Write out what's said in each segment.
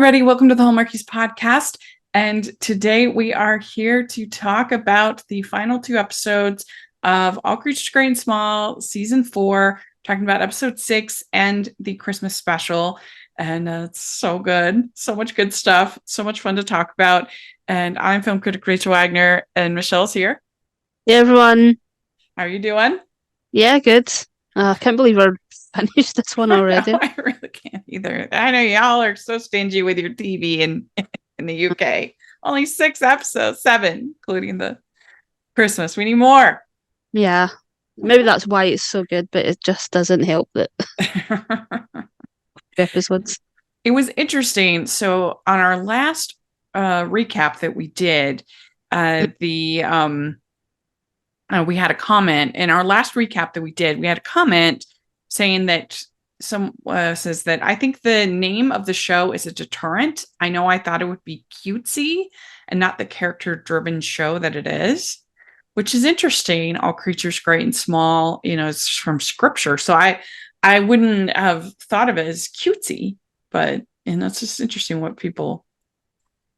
everybody. Welcome to the Hallmarkies podcast. And today we are here to talk about the final two episodes of All Creatures Great and Small, season 4, talking about episode 6 and the Christmas special. And it's so good. So much good stuff. So much fun to talk about. And I'm film critic Rachel Wagner, and Michelle's here. Hey, everyone. How are you doing? Yeah, good. I can't believe we're finished this one already. No, I really can't either. I know y'all are so stingy with your TV in the UK. Only 6 episodes, 7, including the Christmas. We need more. Yeah, maybe that's why it's so good, but it just doesn't help that episodes. It was interesting. So on our last recap that we did, we had a comment in our last recap that we did. We had a comment saying that says that I think the name of the show is a deterrent. I know I thought it would be cutesy and not the character-driven show that it is, which is interesting. All Creatures Great and Small, it's from scripture. So I wouldn't have thought of it as cutesy, but it's just interesting what people,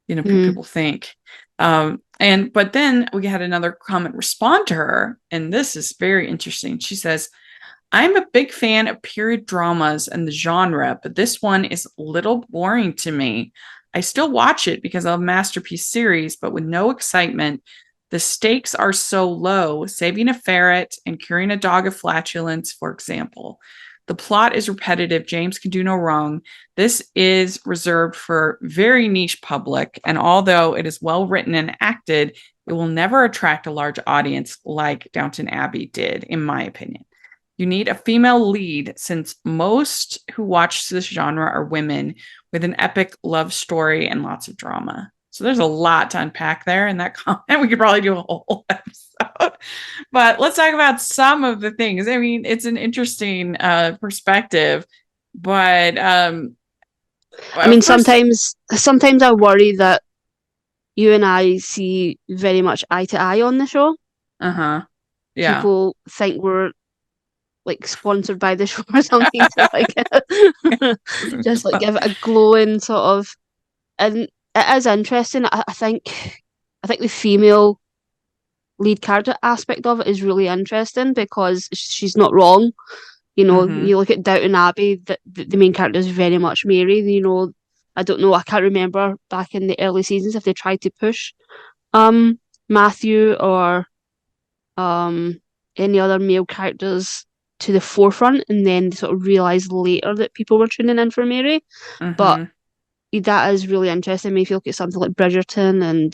people think. But then we had another comment respond to her, and this is very interesting. She says, I'm a big fan of period dramas and the genre, but this one is a little boring to me. I still watch it because of a masterpiece series, but with no excitement. The stakes are so low, saving a ferret and curing a dog of flatulence, for example. The plot is repetitive. James can do no wrong. This is reserved for very niche public, and although it is well written and acted, it will never attract a large audience like Downton Abbey did, in my opinion. You need a female lead, since most who watch this genre are women, with an epic love story and lots of drama. So there's a lot to unpack there in that comment. We could probably do a whole episode. But let's talk about some of the things. I mean, it's an interesting perspective. But I mean, sometimes I worry that you and I see very much eye to eye on the show. Uh-huh. Yeah. People think we're like sponsored by the show or something to just like give it a glowing sort of, and it is interesting. I think the female lead character aspect of it is really interesting because she's not wrong. You look at Downton Abbey, the main character is very much Mary. I don't know, I can't remember back in the early seasons if they tried to push Matthew or any other male characters to the forefront, and then sort of realised later that people were tuning in for Mary. But that is really interesting. I mean, if you look at something like Bridgerton, and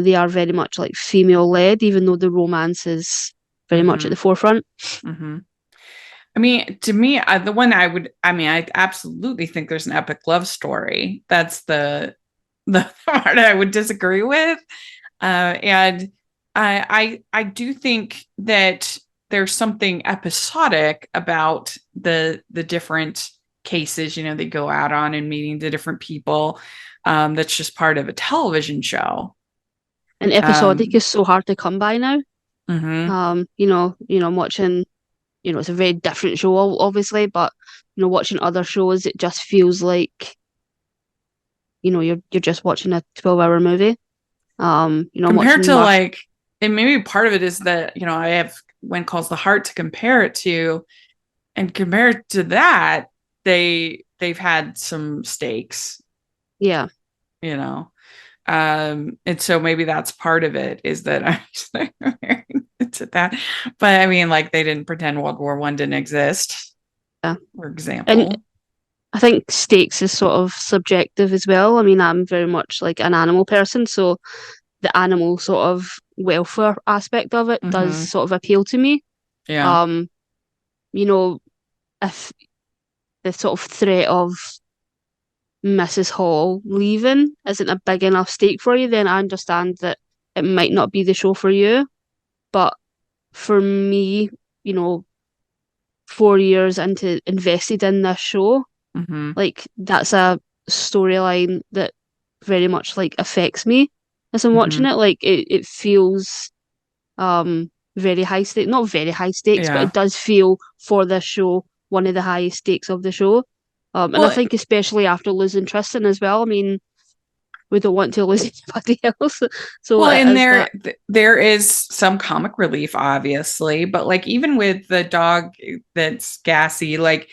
they are very much like female led, even though the romance is very much at the forefront. I mean, to me, I absolutely think there's an epic love story. That's the part I would disagree with. And I do think that there's something episodic about the different cases, they go out on and meeting the different people. That's just part of a television show. And episodic is so hard to come by now. I'm watching, it's a very different show, obviously, but watching other shows, it just feels like, you're just watching a 12-hour movie. Compared to like, and maybe part of it is that, I have When Calls the Heart to compare it to, and compared to that, they've had some stakes. Yeah. And so maybe that's part of it, is that I'm just to that. But I mean, like, they didn't pretend World War I didn't exist. Yeah. For example. And I think stakes is sort of subjective as well. I mean, I'm very much like an animal person, so the animal sort of welfare aspect of it does sort of appeal to me. Yeah. If the sort of threat of Mrs. Hall leaving isn't a big enough stake for you, then I understand that it might not be the show for you. But for me, 4 years into invested in this show, like, that's a storyline that very much like affects me as I'm watching it. Like, it feels very high stakes, not very high stakes, but it does feel for this show one of the highest stakes of the show. And I Well, think especially after losing Tristan as well. I mean, we don't want to lose anybody else. So well, it and is that. there is some comic relief, obviously, but like even with the dog that's gassy, like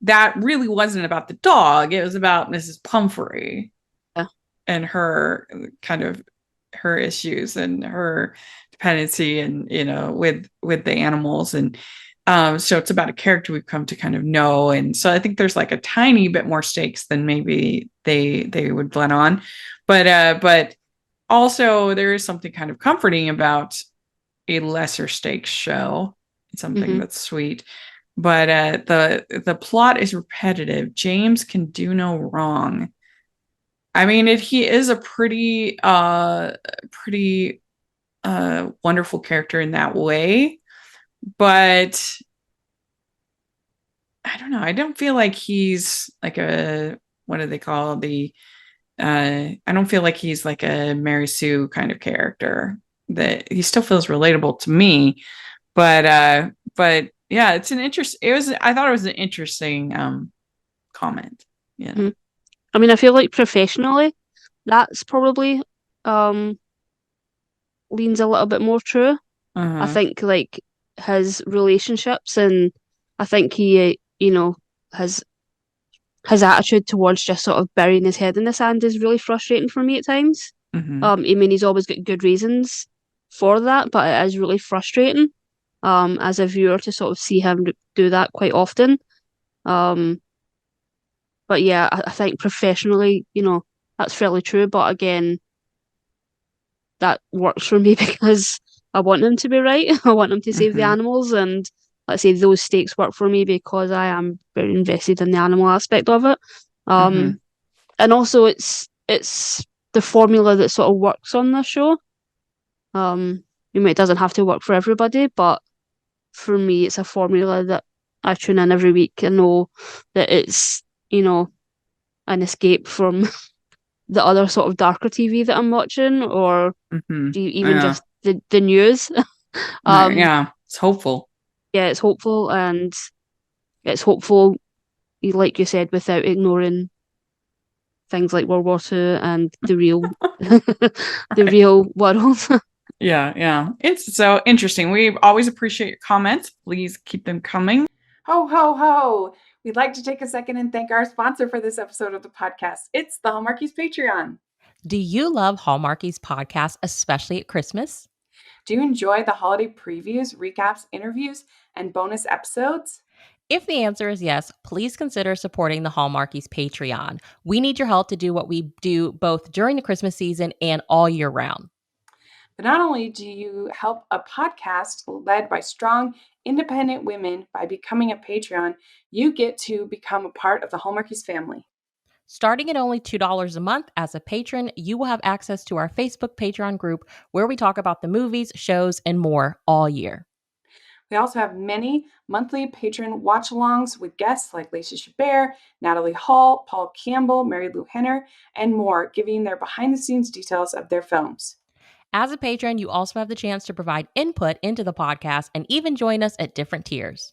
that really wasn't about the dog. It was about Mrs. Pumphrey Yeah. and her kind of her issues and her dependency and with the animals and so it's about a character we've come to kind of know, and so I think there's like a tiny bit more stakes than maybe they would let on, but also there is something kind of comforting about a lesser stakes show, something Hmm. that's sweet. But the plot is repetitive. James can do no wrong. I mean, he is a pretty wonderful character in that way, but I don't know. I don't feel like he's like a what do they call the I don't feel like he's like a Mary Sue kind of character. That he still feels relatable to me, but yeah, it's an interest. It was I thought it was an interesting comment. Yeah. Hmm. I mean, I feel like professionally, that's probably um leans a little bit more true. I Uh-huh. think like his relationships, and I think he, his his attitude towards just sort of burying his head in the sand is really frustrating for me at times. Mm-hmm. I mean, he's always got good reasons for that, but it is really frustrating, as a viewer to sort of see him do that quite often. Um, but yeah, I think professionally, that's fairly true. But again, that works for me because I want him to be right. I want him to save the Mm-hmm. animals, and let's say those stakes work for me because I am very invested in the animal aspect of it. Mm-hmm. Um, and also it's the formula that sort of works on the show. It doesn't have to work for everybody, but for me, it's a formula that I tune in every week and know that it's an escape from the other sort of darker TV that I'm watching, or Mm-hmm. even Yeah. just the news. um, Yeah. It's hopeful. yeah, it's hopeful, and it's hopeful, like you said, without ignoring things like World War II and the real, the Right. real world. Yeah, yeah. It's so interesting. We always appreciate your comments. Please keep them coming. Ho, ho, ho. We'd like to take a second and thank our sponsor for this episode of the podcast. It's the Hallmarkies Patreon. Do you love Hallmarkies podcast, especially at Christmas? Do you enjoy the holiday previews, recaps, interviews, and bonus episodes? If the answer is yes, please consider supporting the Hallmarkies Patreon. We need your help to do what we do both during the Christmas season and all year round. But not only do you help a podcast led by strong, independent women by becoming a Patreon, you get to become a part of the Hallmarkies family. Starting at only $2 a month as a patron, you will have access to our Facebook Patreon group where we talk about the movies, shows, and more all year. We also have many monthly patron watch-alongs with guests like Lacey Chabert, Natalie Hall, Paul Campbell, Mary Lou Henner, and more, giving their behind-the-scenes details of their films. As a patron, you also have the chance to provide input into the podcast and even join us at different tiers.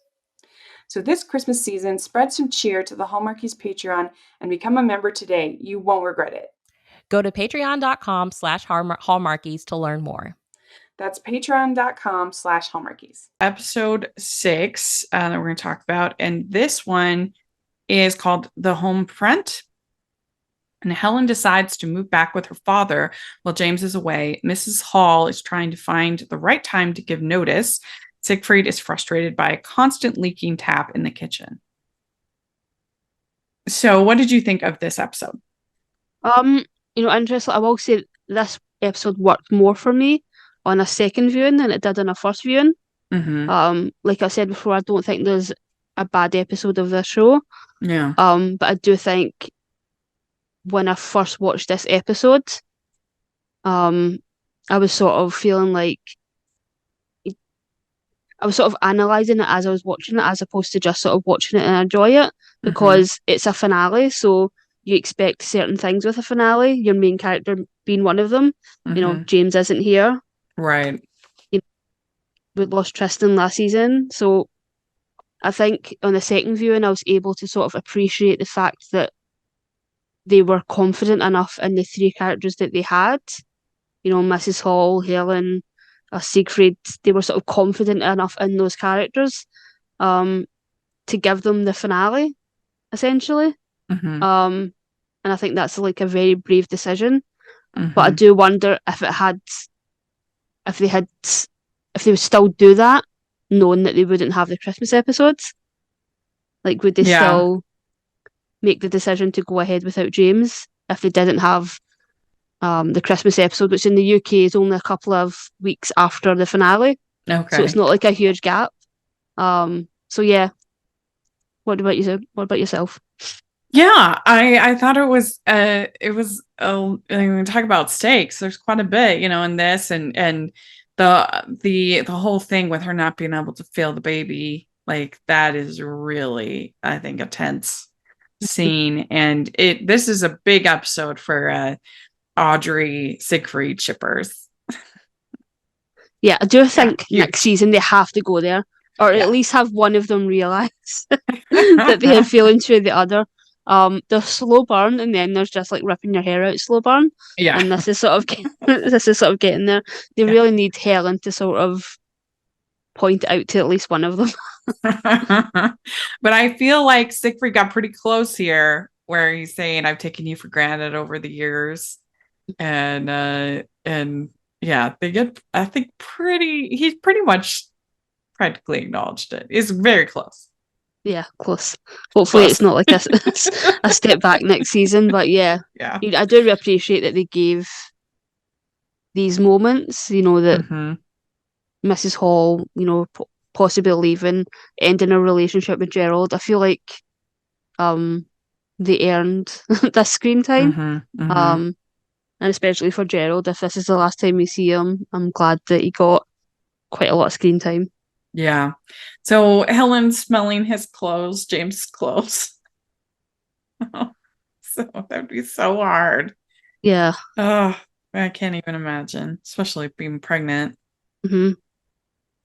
So this Christmas season, spread some cheer to the Hallmarkies Patreon and become a member today. You won't regret it. Go to patreon.com/hallmarkies to learn more. That's patreon.com/hallmarkies. Episode 6 that we're going to talk about. And this one is called The Home Front. And Helen decides to move back with her father while James is away. Mrs. Hall is trying to find the right time to give notice. Siegfried is frustrated by a constant leaking tap in the kitchen. So, what did you think of this episode? Interesting. I will say this episode worked more for me on a second viewing than it did on a first viewing. Mm-hmm. Like I said before, I don't think there's a bad episode of this show. Yeah. But I do think when I first watched this episode, I was sort of feeling like I was sort of analysing it as I was watching it, as opposed to just sort of watching it and enjoy it, Mm-hmm. because it's a finale, so you expect certain things with a finale, your main character being one of them. Mm-hmm. James isn't here. Right. We lost Tristan last season, so I think on the second viewing, I was able to sort of appreciate the fact that they were confident enough in the three characters that they had. You know, Mrs. Hall, Helen, Siegfried, they were sort of confident enough in those characters um, to give them the finale, essentially. Mm-hmm. And I think that's like a very brave decision. But I Mm-hmm. do wonder if it had, if they had, if they would still do that, knowing that they wouldn't have the Christmas episodes. Like, would they Yeah. still make the decision to go ahead without James if they didn't have the Christmas episode, which in the UK is only a couple of weeks after the finale, so it's Okay. not like a huge gap. So yeah, what about you? What about yourself? Yeah, I thought I mean, talk about stakes. There's quite a bit, in this and the whole thing with her not being able to feel the baby, like that is really, I think, a tense scene. And this is a big episode for Audrey Siegfried shippers. Yeah, I do Yeah, think next huge. season they have to go there, or at Yeah. least have one of them realize that they had feelings for the other. There's slow burn, and then there's just like ripping your hair out slow burn, Yeah. and this is sort of this is sort of getting there. They Yeah. really need Helen to sort of point it out to at least one of them. But I feel like Siegfried got pretty close here, where he's saying, "I've taken you for granted over the years," and yeah, they get, I think, he's pretty much practically acknowledged it. It's very close. Yeah, close. Hopefully, Close. it's not like a step back next season, but yeah, Yeah. I do appreciate that they gave these moments. You know that Mm-hmm. Mrs. Hall, possibly leaving, ending a relationship with Gerald. I feel like um they earned this screen time. Mm-hmm. Mm-hmm. Um, and especially for Gerald, if this is the last time we see him, I'm glad that he got quite a lot of screen time. Yeah. So Helen's smelling his clothes, James' clothes. So that'd be so hard. Yeah. Oh, I can't even imagine, especially being pregnant. hmm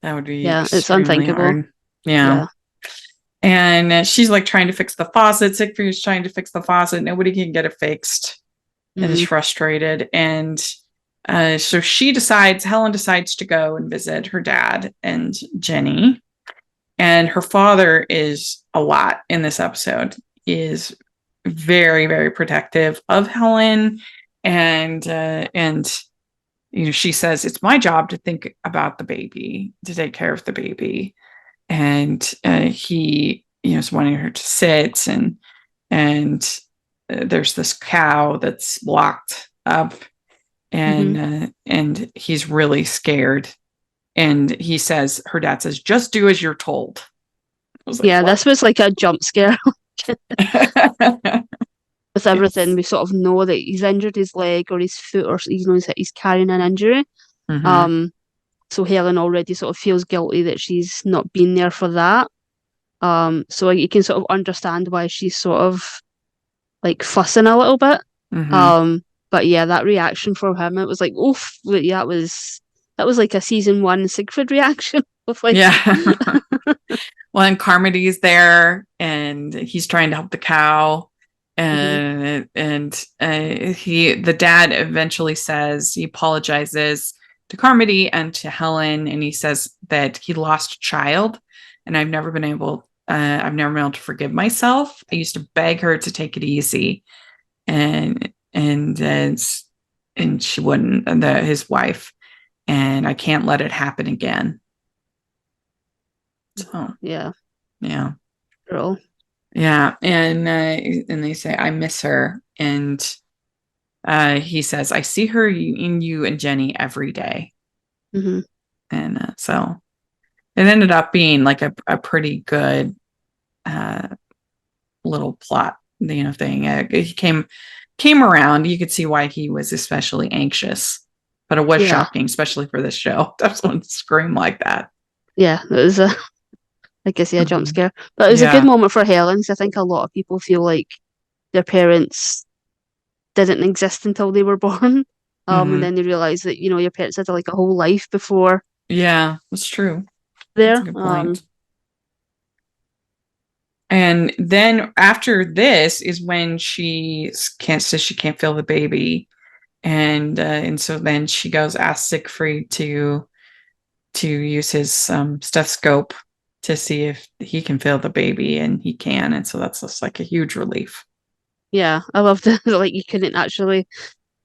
That would be Yeah, it's extremely unthinkable. hard. Yeah. Yeah. And she's like trying to fix the faucet. Siegfried's trying to fix the faucet. Nobody can get it fixed and is hmm frustrated. And so Helen decides to go and visit her dad and Jenny. And her father is a lot in this episode, is very, very protective of Helen. And she says, it's my job to think about the baby, to take care of the baby. And he, is wanting her to sit, and there's this cow that's locked up, and he's really scared. And her dad says, just do as you're told. I was like, Yeah, what? this was like a jump scare with everything. It's, We sort of know that he's injured his leg or his foot, or he's carrying an injury. mm-hmm, Um, so Helen already sort of feels guilty that she's not been there for that. So you can sort of understand why she's sort of like fussing a little bit. mm-hmm. But yeah, that reaction from him, it was like, oof, yeah, that was like a season one Siegfried reaction of like, Yeah. Well, and Carmody's there, and he's trying to help the cow, mhm, and the dad eventually says, he apologizes to Carmody and to Helen, and he says that he lost a child, and I've never been able to forgive myself. I used to beg her to take it easy, and she wouldn't, and his wife, and I can't let it happen again. So yeah, yeah. girl, Yeah, and they say, I miss her, and he says, I see her in you and Jenny every day. hmm And so it ended up being like a pretty good uh, little plot, thing. He came around. You could see why he was especially anxious, but it was yeah, shocking, especially for this show. That's one scream like that. yeah. It was I guess yeah, a jump Mhm. scare, but it was a good Yeah. moment for Helen. 'Cause I think a lot of people feel like their parents didn't exist until they were born. And Hmm. then they realize that your parents had like a whole life before Yeah, that's true. That's a there. good point. And then after this is when she says she can't feel the baby, and so then she goes ask Siegfried to use his stethoscope to see if he can feel the baby, and he can, and so that's just like a huge relief. Yeah, I loved it. Like you couldn't actually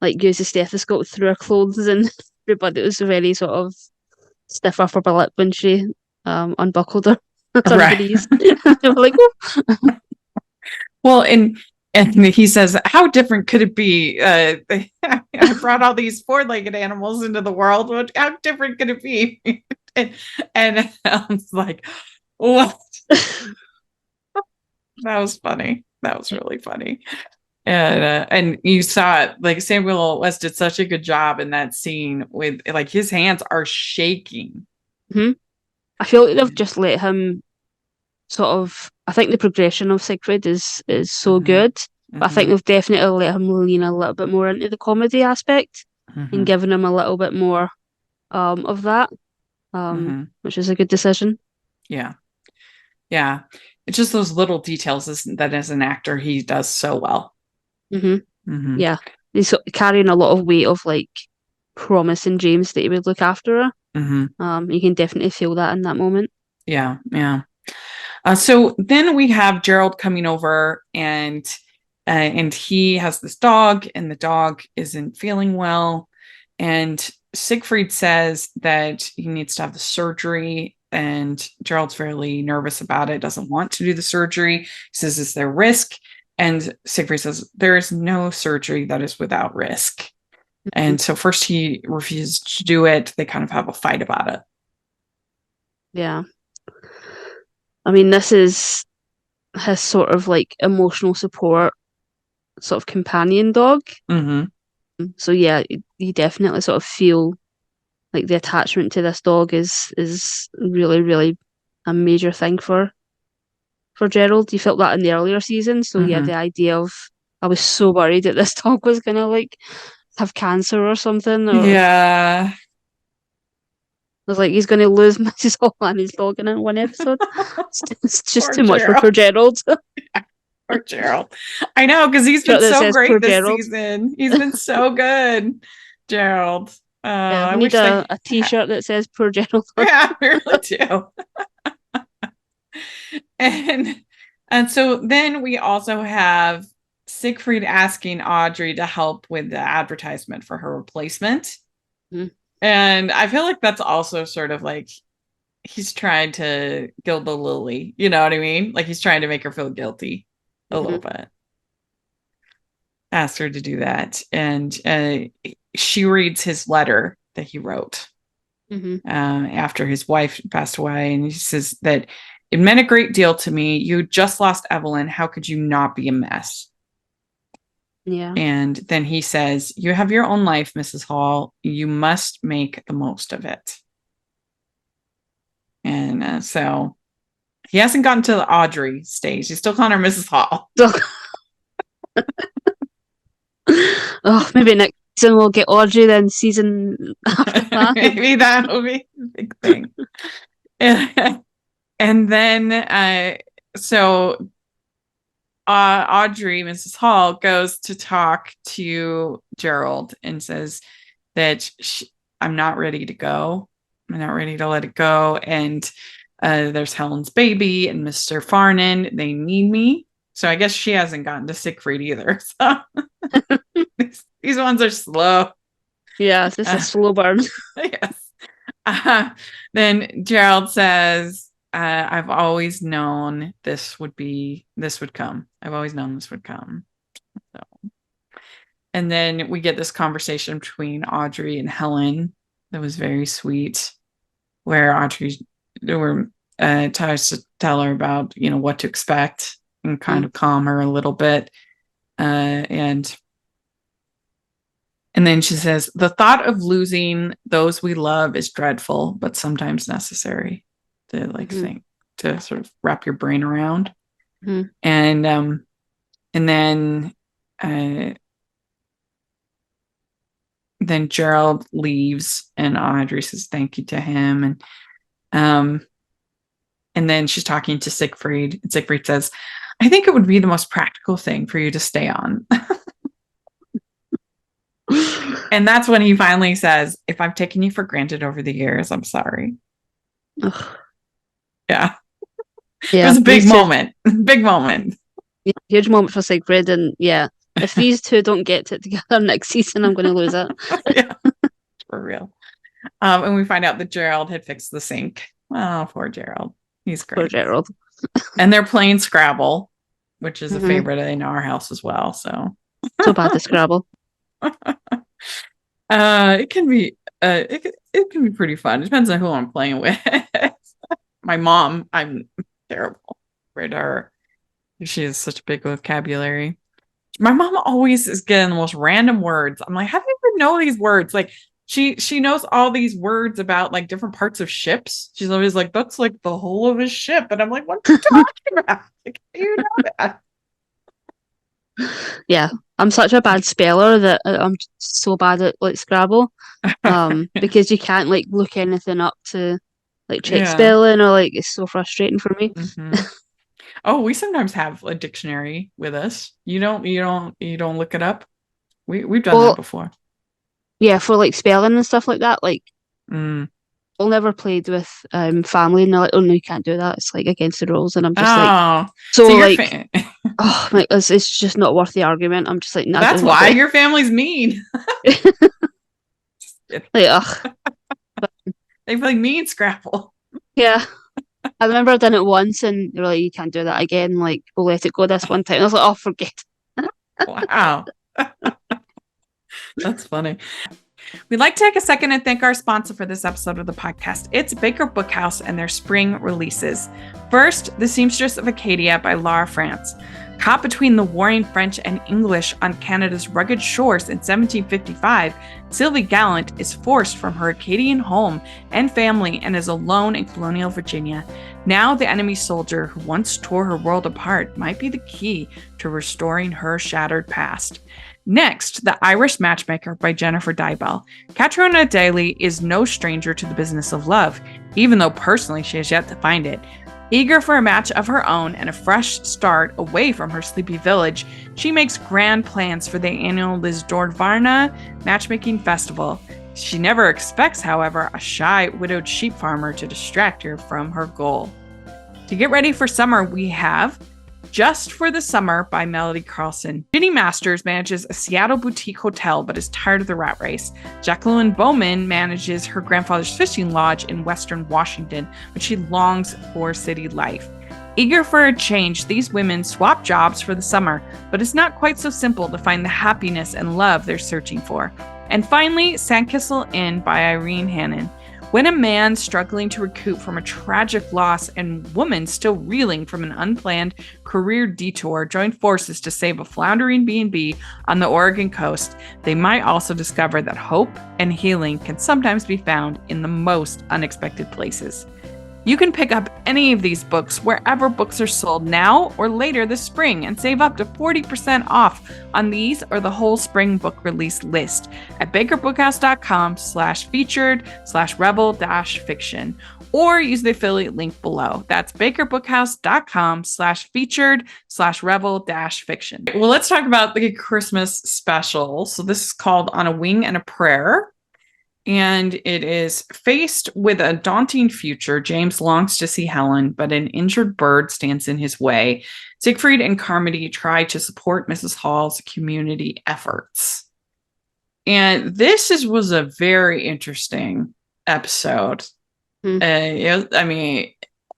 like use the stethoscope through her clothes and but it was very sort of stiff upper lip when she unbuckled her Right. dungarees. They were like, oh. Well, and he says, how different could it be? I brought all these four-legged animals into the world. How different could it be? and I was like, what? That was funny. That was really funny. And you saw it, like Samuel West did such a good job in that scene with like his hands are shaking. Hmm. I feel like they've just let him sort of. I think the progression of Siegfried is so Mhm. good, but I think Mhm. they've definitely let him lean a little bit more into the comedy aspect and Mhm. given him a little bit more of that, Mhm. which is a good decision. Yeah. Yeah. It's just those little details that as an actor he does so well. Hmm. Mhm. Yeah, he's carrying a lot of weight of like promising James that he would look after her. Mhm. You can definitely feel that in that moment. Yeah. Yeah. So then we have Gerald coming over, and he has this dog, and the dog isn't feeling well. And Siegfried says that he needs to have the surgery, and Gerald's fairly nervous about it, doesn't want to do the surgery. He says, is there risk? And Siegfried says, there is no surgery that is without risk. Mhm. And so first he refuses to do it. They kind of have a fight about it. Yeah, I mean, this is his sort of like emotional support, sort of companion dog. Mm-hmm. So yeah, you definitely sort of feel like the attachment to this dog is really really a major thing for Gerald. You felt that in the earlier seasons. So yeah, Mm-hmm. the idea of I was so worried that this dog was gonna like have cancer or something, or I Yeah. was like he's gonna lose Mrs. Hall and his dog in one episode. It's just Poor too much for Gerald. poor Gerald. Poor Gerald. I know, because he's been Shirt that so says great poor this Gerald. season. He's been so good, Gerald. Yeah, I we need wish they a t-shirt that says poor Gerald on. yeah, I really do. And and so then we also have Siegfried asking Audrey to help with the advertisement for her replacement. Mhm. And I feel like that's also sort of like he's trying to gild the lily. You know what I mean? Like he's trying to make her feel guilty a little Mhm. bit. Asked her to do that. And she reads his letter that he wrote Mhm. after his wife passed away. And he says that it meant a great deal to me. You just lost Evelyn. How could you not be a mess? Yeah. And then he says, you have your own life, Mrs. Hall. You must make the most of it. And so he hasn't gotten to the Audrey stage. He's still calling her Mrs. Hall. So, oh, maybe next season we'll get Audrey. Then season after that, Maybe that'll be the big thing. And then, so Audrey, Mrs. Hall, goes to talk to Gerald and says that I'm not ready to go. I'm not ready to let it go. And there's Helen's baby and Mr. Farnan. They need me. So I guess she hasn't gotten to Siegfried either. So these ones are slow. yeah, it's just a Uh, slow burn. yes. Then Gerald says, I've always known this would come. I've always known this would come. So, and then we get this conversation between Audrey and Helen that was very sweet, where Audrey tries to tell her about, what to expect and kind Mm. of calm her a little bit. And then she says, the thought of losing those we love is dreadful, but sometimes necessary to Mhm. think, to sort of wrap your brain around. Mhm. And uh, then Gerald leaves and Audrey says thank you to him. Um, And then she's talking to Siegfried, and Siegfried says, I think it would be the most practical thing for you to stay on. And that's when he finally says, if I've taken you for granted over the years, I'm sorry. Ugh. Yeah. Yeah, it was a big moment. Big moment. Yeah, huge moment for Siegfried. And yeah, if these two don't get it together next season, I'm going to lose it. Yeah, for real. And we find out that Gerald had fixed the sink. Oh, poor Gerald. He's great. Poor Gerald. And they're playing Scrabble, which is a Mhm. favorite in our house as well. So Bad at Scrabble. it can be it can be pretty fun. It depends on who I'm playing with. My mom, I'm terrible with her. She has such a big vocabulary. My mom always is getting the most random words. I'm like, how do you even know these words? Like she knows all these words about like different parts of ships. She's always like, that's like the whole of a ship. And I'm like, what are you talking about? Like, how do you know that? Yeah, I'm such a bad speller that I'm so bad at like Scrabble. Because you can't like look anything up to like check Yeah. spelling, or like it's so frustrating for me. Mhm. Oh, we sometimes have a dictionary with us. You don't look it up? We've done Well, that before. yeah, for like spelling and stuff like that. Like Mm. I'll never played with family, and they're like, "Oh no, you can't do that. It's like against the rules." And I'm just like, Oh, so you're like, oh, like it's just not worth the argument. I'm just like, nah, I that's don't wanna why play. your family's mean. Like, ugh, They play mean Scrabble. yeah. I remember I done it once, and they were like, "You can't do that again. Like, we'll let it go this one time." And I was like, "Oh, forget." Wow. That's funny. We'd like to take a second and thank our sponsor for this episode of the podcast. It's Baker Bookhouse and their spring releases. First, The Seamstress of Acadia by Laura France. Caught between the warring French and English on Canada's rugged shores in 1755, Sylvie Gallant is forced from her Acadian home and family and is alone in colonial Virginia. Now, the enemy soldier who once tore her world apart might be the key to restoring her shattered past. Next, The Irish Matchmaker by Jennifer Dybel. Catriona Daly is no stranger to the business of love, even though personally she has yet to find it. Eager for a match of her own and a fresh start away from her sleepy village, she makes grand plans for the annual Lisdorvarna Matchmaking Festival. She never expects, however, a shy, widowed sheep farmer to distract her from her goal. To get ready for summer, we have Just for the Summer by Melody Carlson. Ginny Masters manages a Seattle boutique hotel but is tired of the rat race. Jacqueline Bowman manages her grandfather's fishing lodge in Western Washington, but she longs for city life. Eager for a change, these women swap jobs for the summer, but it's not quite so simple to find the happiness and love they're searching for. And finally, Sandkissel Inn by Irene Hannon. When a man struggling to recoup from a tragic loss and woman still reeling from an unplanned career detour join forces to save a floundering B&B on the Oregon coast, they might also discover that hope and healing can sometimes be found in the most unexpected places. You can pick up any of these books wherever books are sold now or later this spring and save up to 40% off on these or the whole spring book release list at bakerbookhouse.com/featured/rebel-fiction or use the affiliate link below. That's bakerbookhouse.com/featured/rebel-fiction. Well, let's talk about the Christmas special. So this is called On a Wing and a Prayer. And it is faced with a daunting future. James longs to see Helen, but an injured bird stands in his way. Siegfried and Carmody try to support Mrs. Hall's community efforts. And this was a very interesting episode. I mean,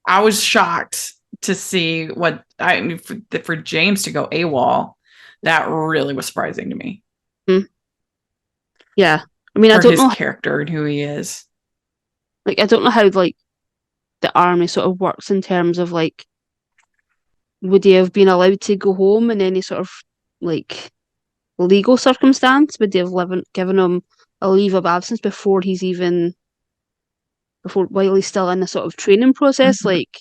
I was shocked to see what for James to go AWOL. That really was surprising to me. Yeah. I mean, I For don't his know, character and who he is. like, I don't know how, like, the army sort of works in terms of, like, would he have been allowed to go home in any sort of, like, legal circumstance? Would they have given him a leave of absence before while he's still in the sort of training process? Mm-hmm. Like,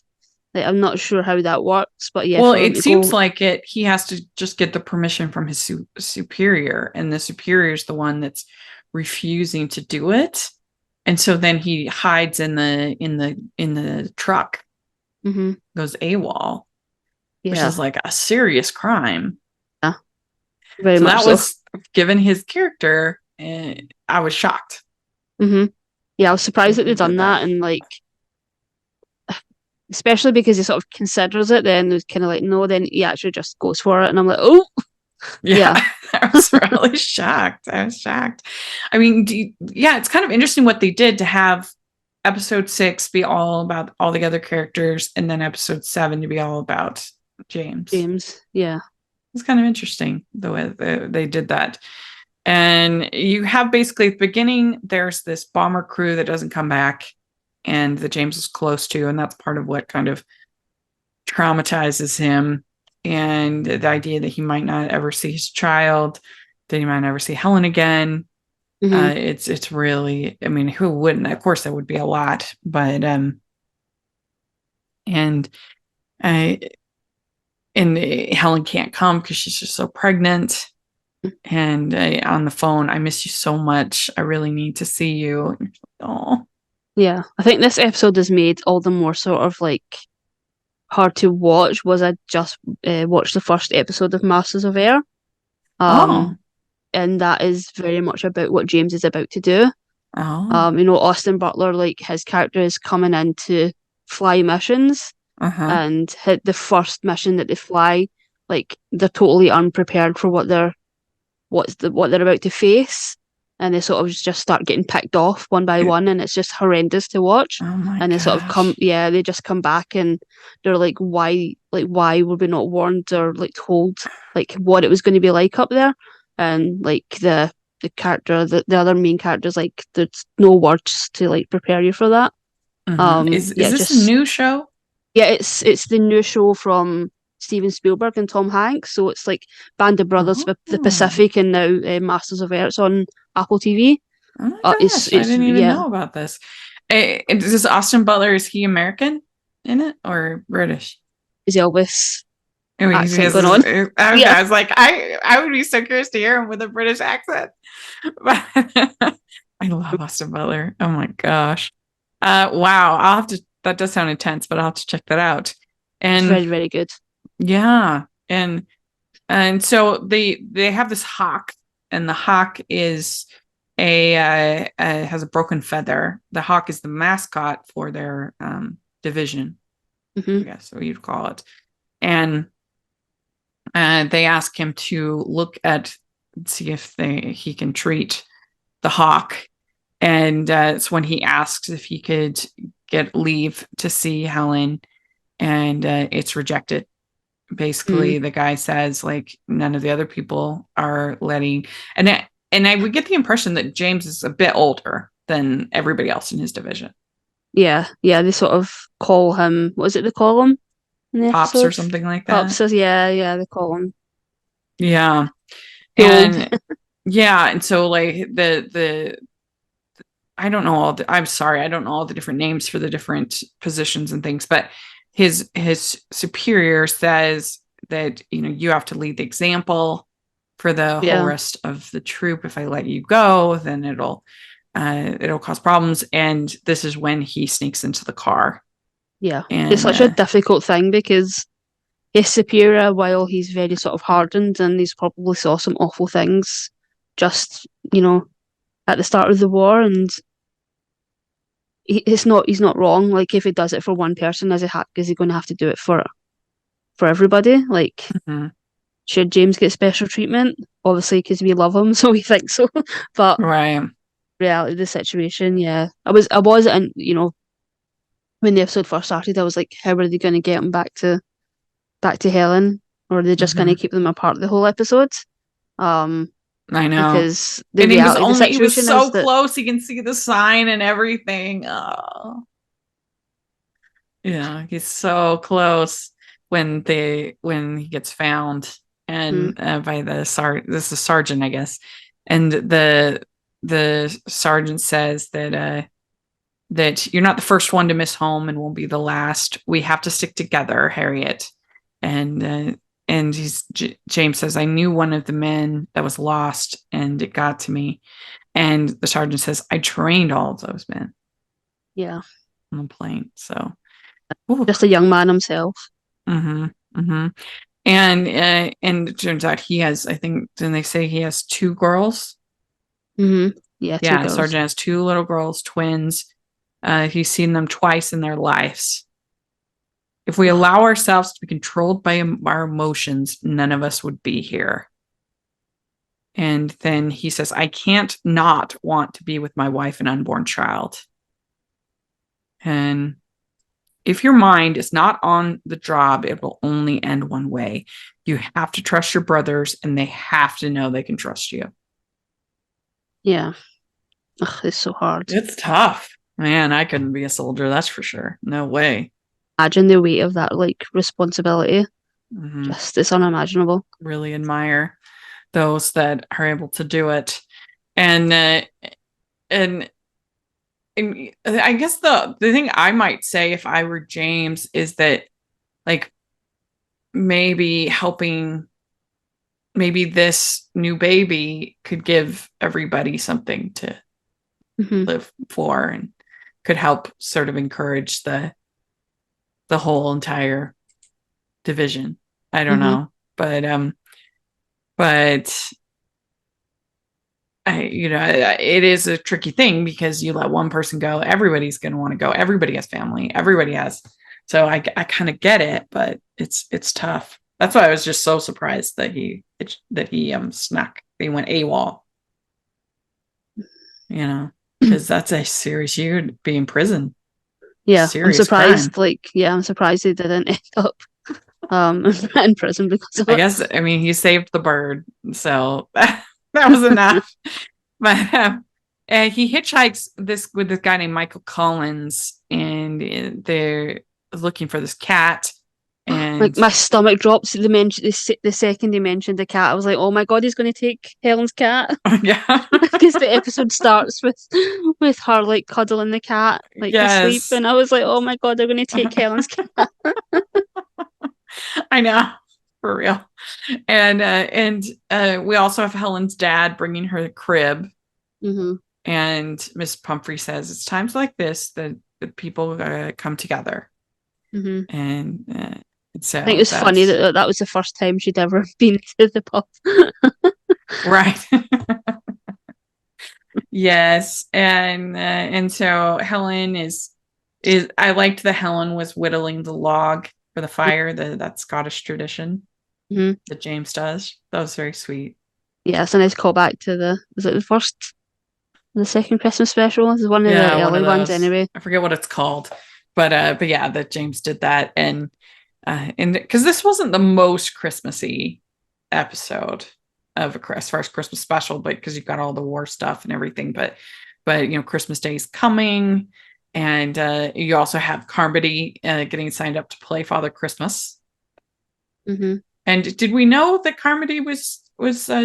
I'm not sure how that works, but yeah. Well, it seems like he has to just get the permission from his superior, and the superior is the one that's refusing to do it, and so then he hides in the truck goes AWOL, which Yeah. is like a serious crime. Yeah. Very So much that so. was given his character, I was shocked. Yeah, I was surprised That that they they'd done did that. that, and like, especially because he sort of considers it, then it's kind of like, no, then he actually just goes for it, and I'm like, oh, Yeah, yeah. I was really shocked. I was shocked. I mean, yeah, it's kind of interesting what they did to have episode 6 be all about all the other characters, and then episode 7 to be all about James. James, yeah. It's kind of interesting the way they did that. And you have basically at the beginning, there's this bomber crew that doesn't come back, and that James is close to, and that's part of what kind of traumatizes him. And the idea that he might not ever see his child, that he might never see Helen again. hmm It's really, I mean, who wouldn't? Of course, that would be a lot, but and I and Helen can't come because she's just so pregnant. And on the phone, I miss you so much. I really need to see you. Oh, Yeah. I think this episode is made all the more sort of like hard to watch. Was I just watched the first episode of Masters of Air? oh, Um, and that is very much about what James is about to do. oh, Austin Butler, like his character is coming in to fly missions, uh-huh. and hit the first mission that they fly, like they're totally unprepared for what they're about to face, and they sort of just start getting picked off one by one, and it's just horrendous to watch. Oh my And they sort of gosh. they just come back, and they're like, why were we not warned or like told like what it was going to be like up there? And like the other main characters, like there's no words to like prepare you for that. Is Yeah, this a just new show? yeah, it's the new show from Steven Spielberg and Tom Hanks. So it's like Band of Brothers, the Oh, Pacific, and now Masters of Air. It's on Apple TV. oh my It's gosh, I didn't even yeah, know about this. Is this Austin Butler? Is he American in it or British? is Elvis I mean, he accent has going this, on. okay, Yeah, I was like, I would be so curious to hear him with a British accent. But I love Austin Butler. Oh my gosh. Wow. I'll have to, that does sound intense, but I'll have to check that out. it's And very very good. yeah, and so they have this hawk, and the hawk is has a broken feather. The hawk is the mascot for their division, I hmm guess what you'd call it. And they ask him to look at, see if he can treat the hawk. And it's when he asks if he could get leave to see Helen, and it's rejected. mm Basically, the guy says like none of the other people are letting, and I would get the impression that James is a bit older than everybody else in his division, Yeah, yeah. They sort of call him. What is it they call him in the pops or episode? something like that. Pops says, yeah, yeah. They call him Yeah, too old. and yeah, and so like the I don't know all the, I'm sorry, I don't know all the different names for the different positions and things, but his superior says that, you have to lead the example for the whole Yeah, rest of the troop. If I let you go, then it'll cause problems. And this is when he sneaks into the car. yeah. It's And such a difficult thing because his superior, while he's very sort of hardened and he's probably saw some awful things, just at the start of the war, and he's not wrong. Like if he does it for one person, is he going to have to do it for everybody? Like, mhm, should James get special treatment? Obviously, because we love him, so we think so. But right. reality of the situation, yeah, I was, and when the episode first started, I was like, how are they going to get him back to Helen, or are they just going to Mhm. keep them apart the whole episode? Um, I know. because the And reality of the he was situation is so that close. He can see the sign and everything. Oh. Yeah, he's so close when he gets found, mm, and by this is sergeant, I guess. And the sergeant says that you're not the first one to miss home and won't be the last. We have to stick together, Harriet. And James says, I knew one of the men that was lost, and it got to me. And the sergeant says, I trained all of those men yeah, on the plane. So Ooh. Just a young man himself. Mm-hmm. Mm-hmm. And it turns out he has, I think, didn't they say he has 2 girls? Yeah, 2 Yeah, girls. Sergeant has 2 little girls, twins. He's seen them twice in their lives. If we allow ourselves to be controlled by our emotions, none of us would be here. And then he says, I can't not want to be with my wife and unborn child. And if your mind is not on the job, it will only end one way. You have to trust your brothers, and they have to know they can trust you. Yeah. Ugh, it's so hard. It's tough. Man, I couldn't be a soldier, that's for sure. No way. Imagine the weight of that, like, responsibility. Mm-hmm. Just, it's unimaginable. Really admire those that are able to do it. And and I guess the thing I might say if I were James is that, like, maybe this new baby could give everybody something to live for, and could help sort of encourage the whole entire division. I don't know, but it is a tricky thing, because you let one person go, everybody's going to want to go. Everybody has family. Everybody has. So I kind of get it, but it's tough. That's why I was just so surprised that he snuck. He went AWOL. Because that's a serious. You'd be in prison. Yeah, Serious I'm surprised. crime. I'm surprised he didn't end up in prison because of I it. guess, I mean, he saved the bird, so that was enough. But he hitchhikes with this guy named Michael Collins, and they're looking for this cat. And Like, my stomach drops the second he mentioned the cat. I was like, oh my god, he's going to take Helen's cat. yeah, Because the episode starts with her, like, cuddling the cat, like, asleep, yes, and I was like, oh my god, they're going to take Helen's cat. I know, for real. And we also have Helen's dad bringing her the crib. And Miss Pumphrey says it's times like this that the people come together. And so I think it's funny that was the first time she'd ever been to the pub. right. Yes, and so Helen is I liked that Helen was whittling the log for the fire, that Scottish tradition that James does. That was very sweet. Yeah, it's a nice callback to was it the second Christmas special? It's one of the early ones anyway. I forget what it's called, but yeah, that James did that, and because this wasn't the most Christmassy episode of as far as Christmas special, but because you've got all the war stuff and everything, but Christmas Day is coming, and you also have Carmody getting signed up to play Father Christmas. And did we know that Carmody was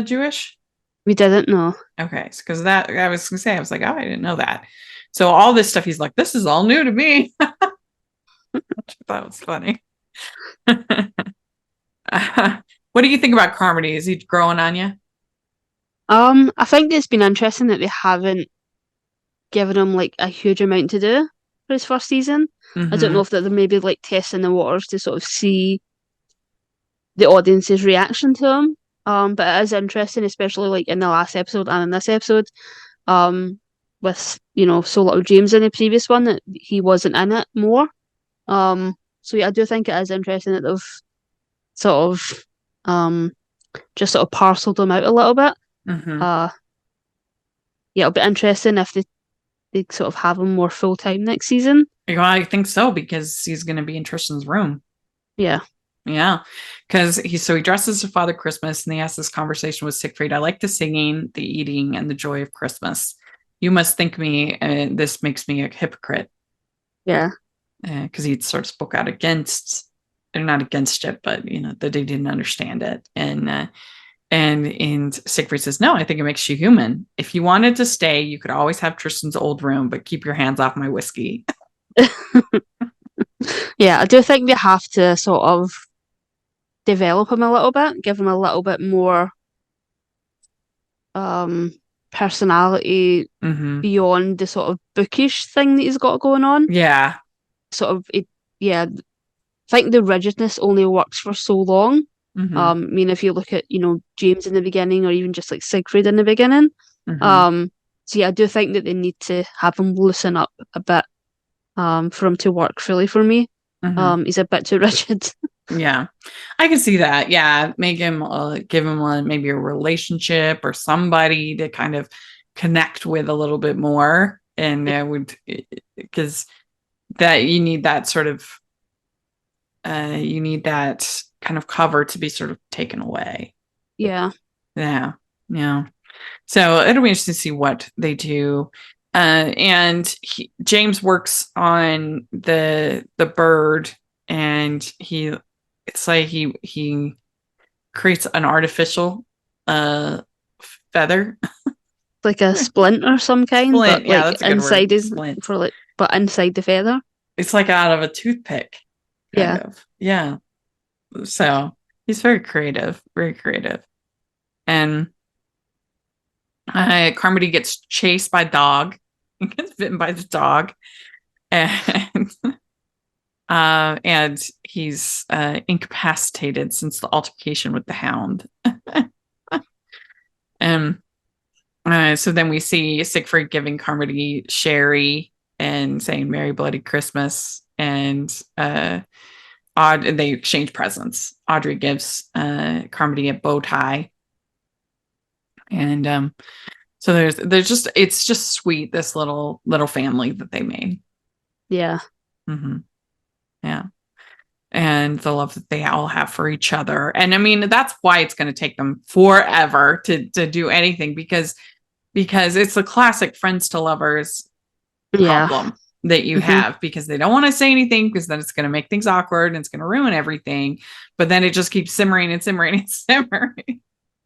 Jewish? We didn't know. Okay, because that I was gonna say, I was like, oh, I didn't know that. So all this stuff, he's like, this is all new to me. That was funny. What do you think about Carmody? Is he growing on you? I think it's been interesting that they haven't given him, like, a huge amount to do for his first season. I don't know if that they're maybe, like, testing the waters to sort of see the audience's reaction to him. But it is interesting, especially, like, in the last episode and in this episode, with so little James in the previous one, that he wasn't in it more. So yeah, I do think it is interesting that they've sort of just sort of parceled him out a little bit. Yeah, it'll be interesting if they sort of have him more full time next season. I think so, because he's going to be in Tristan's room. Yeah. Yeah, because he dresses as Father Christmas, and he has this conversation with Siegfried. I like the singing, the eating, and the joy of Christmas. You must think me, this makes me a hypocrite. Yeah. Because he sort of spoke out against, or not against it, but that they didn't understand it. And Siegfried says, no, I think it makes you human. If you wanted to stay, you could always have Tristan's old room, but keep your hands off my whiskey. Yeah, I do think they have to sort of develop him a little bit, give him a little bit more personality beyond the sort of bookish thing that he's got going on. Yeah. Sort of, yeah, I think the rigidness only works for so long. Mm-hmm. I mean, if you look at, James in the beginning, or even just like Siegfried in the beginning. Mm-hmm. So yeah, I do think that they need to have him loosen up a bit, for him to work fully for me. Mm-hmm. He's a bit too rigid. Yeah, I can see that. Yeah, make him give him maybe a relationship or somebody to kind of connect with a little bit more, and would, because that you need that sort of you need that kind of cover to be sort of taken away. Yeah. Yeah, yeah. So it'll be interesting to see what they do. And James works on the bird, and it's like he creates an artificial uh feather. Like a splint or some kind, but Splint. Yeah, like that's a good word. inside is Splint. for like, but inside the feather. It's like out of a toothpick, kind Yeah. of. Yeah. So he's very creative, very creative. And Carmody gets chased by a dog. He gets bitten by the dog. And and he's incapacitated since the altercation with the hound. And so then we see Siegfried giving Carmody sherry and saying "Merry Bloody Christmas," and they exchange presents. Audrey gives Carmody a bow tie, and so there's just, it's just sweet, this little family that they made. Yeah. Mm-hmm. Yeah. And the love that they all have for each other. And I mean, that's why it's going to take them forever to do anything, because it's the classic friends to lovers Yeah. problem that you have, because they don't want to say anything, because then it's going to make things awkward and it's going to ruin everything. But then it just keeps simmering and simmering and simmering.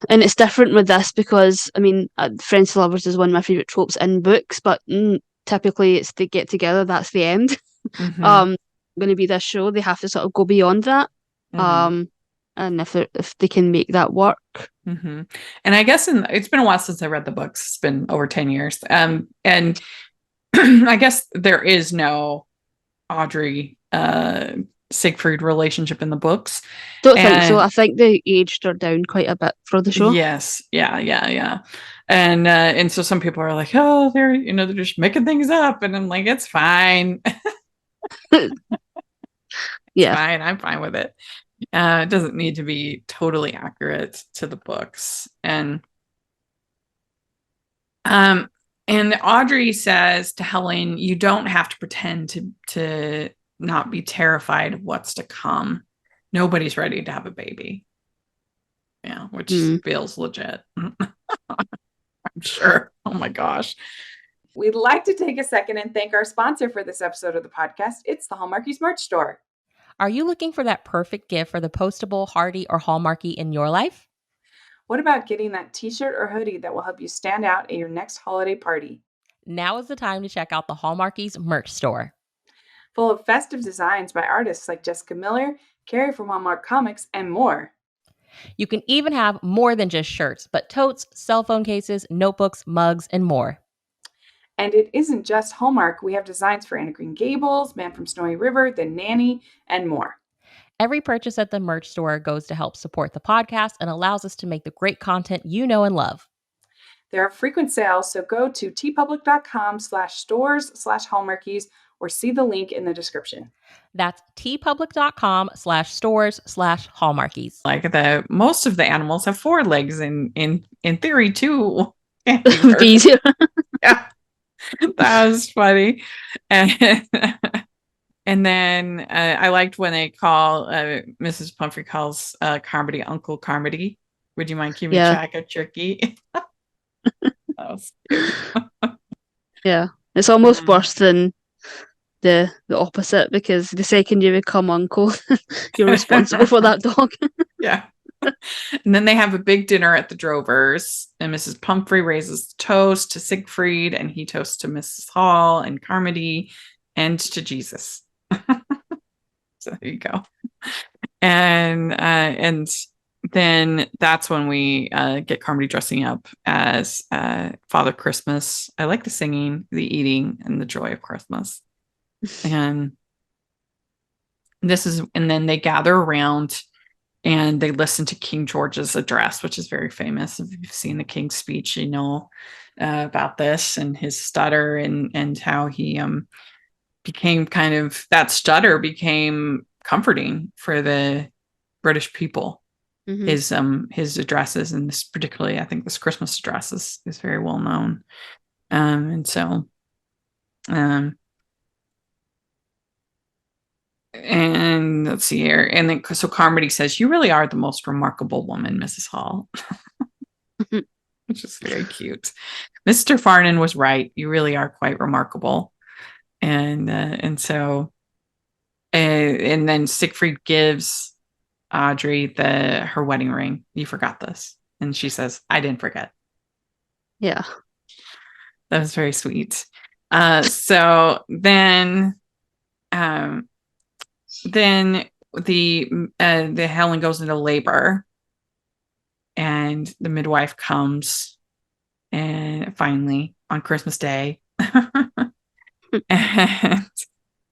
And it's different with this because, I mean, friends to lovers is one of my favorite tropes in books, but typically it's they get together, that's the end. Mm-hmm. Going to be this show, they have to sort of go beyond that. Mm-hmm. And if they can make that work. Mm-hmm. And I guess it's been a while since I read the books. It's been over 10 years. And I guess there is no Audrey Siegfried relationship in the books. Don't think so. I think they aged her down quite a bit for the show. Yes. Yeah. And so some people are like, oh, they're just making things up. And I'm like, it's fine. Yeah. Fine. I'm fine with it. It doesn't need to be totally accurate to the books. And Audrey says to Helen, you don't have to pretend to not be terrified of what's to come. Nobody's ready to have a baby. Yeah, which feels legit. I'm sure. Oh my gosh. We'd like to take a second and thank our sponsor for this episode of the podcast. It's the Hallmarkies merch store. Are you looking for that perfect gift for the postable, hardy, or Hallmarky in your life? What about getting that t-shirt or hoodie that will help you stand out at your next holiday party? Now is the time to check out the Hallmarkies merch store. Full of festive designs by artists like Jessica Miller, Carrie from Hallmark Comics, and more. You can even have more than just shirts, but totes, cell phone cases, notebooks, mugs, and more. And it isn't just Hallmark. We have designs for Anna Green Gables, Man from Snowy River, The Nanny, and more. Every purchase at the merch store goes to help support the podcast and allows us to make the great content you know and love. There are frequent sales, so go to tpublic.com/stores/Hallmarkies or see the link in the description. That's tpublic.com/stores/Hallmarkies. Like most of the animals have 4 legs in theory too. Be easier. Yeah. That was funny. And then I liked when they call Mrs. Pumphrey calls Carmody Uncle Carmody. Would you mind keeping track of Turkey? That was cute. Yeah, it's almost worse than the opposite, because the second you become uncle, you're responsible for that dog. Yeah. And then they have a big dinner at the Drovers, and Mrs. Pumphrey raises the toast to Siegfried, and he toasts to Mrs. Hall and Carmody and to Jesus. So there you go. And then that's when we get Carmody dressing up as Father Christmas. I like the singing, the eating, and the joy of Christmas. And And then they gather around and they listen to King George's address, which is very famous. If you've seen the King's speech, you know about this and his stutter and how he became kind of, that stutter became comforting for the British people. His addresses, and this particularly, I think this Christmas address is very well known. And so and let's see here. And then so Carmody says, "You really are the most remarkable woman, Mrs. Hall." Which is very cute. Mr. Farnan was right. You really are quite remarkable. And so and then Siegfried gives Audrey her wedding ring. "You forgot this." And she says, "I didn't forget." Yeah. That was very sweet. So then the Helen goes into labor, and the midwife comes, and finally on Christmas Day,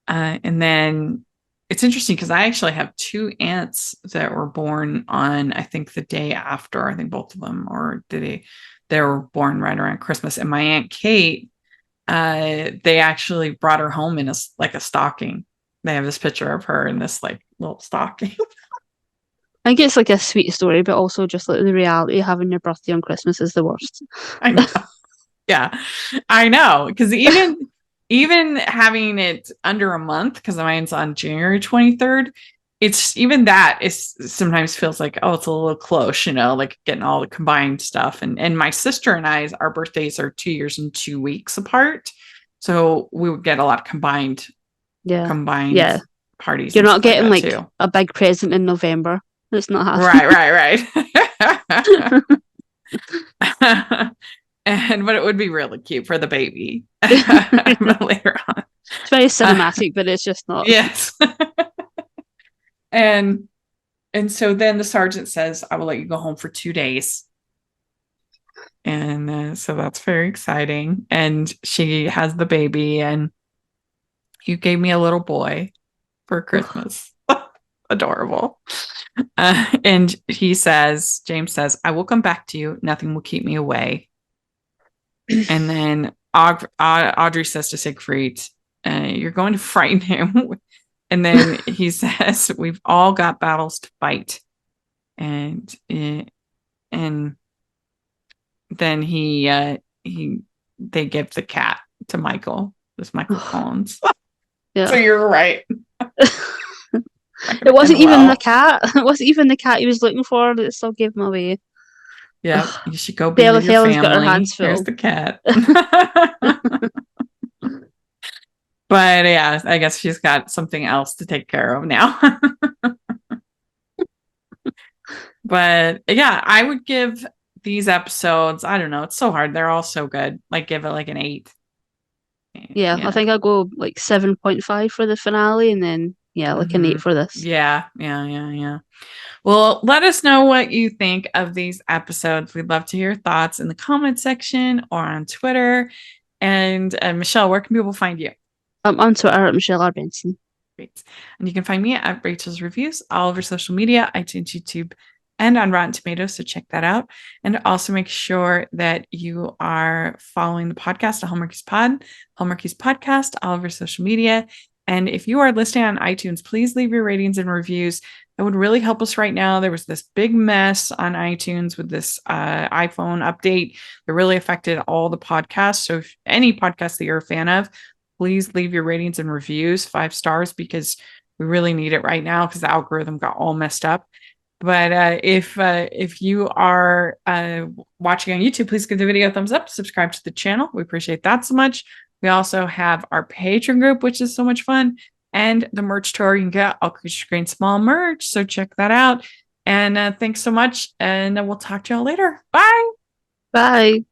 and then it's interesting because I actually have two aunts that were born on, I think, the day after. I think both of them, or they were born right around Christmas. And my Aunt Kate, they actually brought her home in a stocking. They have this picture of her in this like little stocking. I think it's like a sweet story, but also just like the reality of having your birthday on Christmas is the worst. I know. Yeah, I know. Because even having it under a month, because mine's on January 23rd, it's even that is sometimes feels like, oh, it's a little close, like getting all the combined stuff. And my sister and our birthdays are 2 years and 2 weeks apart. So we would get a lot of combined parties. You're not getting like too. a big present in November. It's not happening. Right. But it would be really cute for the baby later on. It's very cinematic, but it's just not. Yes. And so then the sergeant says, "I will let you go home for 2 days." And so that's very exciting. And she has the baby, and "You gave me a little boy for Christmas." Adorable. And James says, "I will come back to you. Nothing will keep me away." And then Audrey says to Siegfried, "You're going to frighten him." And then he says, "We've all got battles to fight." And then they give the cat to Michael. This Michael Collins. Yeah. So you're right. It wasn't even the cat. It wasn't even the cat he was looking for that still gave him away. Yeah, you should go be with your family. Got her hands full. Here's the cat. But yeah, I guess she's got something else to take care of now. But yeah, I would give these episodes, I don't know, it's so hard. They're all so good. Like give it like an 8. Yeah, I think I'll go like 7.5 for the finale, and then like an 8 for this. Yeah. Well, let us know what you think of these episodes. We'd love to hear your thoughts in the comment section or on Twitter. And Michelle, where can people find you? I'm on Twitter at Michelle R. Benson. Great. And you can find me at Rachel's Reviews, all over social media, iTunes, YouTube, and on Rotten Tomatoes. So check that out. And also make sure that you are following the podcast, the Hallmarkies Podcast, all over social media. And if you are listening on iTunes, please leave your ratings and reviews. That would really help us right now. There was this big mess on iTunes with this iPhone update that really affected all the podcasts. So if any podcast that you're a fan of, please leave your ratings and reviews 5 stars, because we really need it right now because the algorithm got all messed up. But if you are watching on YouTube, please give the video a thumbs up, subscribe to the channel. We appreciate that so much. We also have our Patreon group, which is so much fun, and the merch store. You can get all Creature Green small merch, so check that out. And thanks so much, and we'll talk to y'all later. Bye. Bye.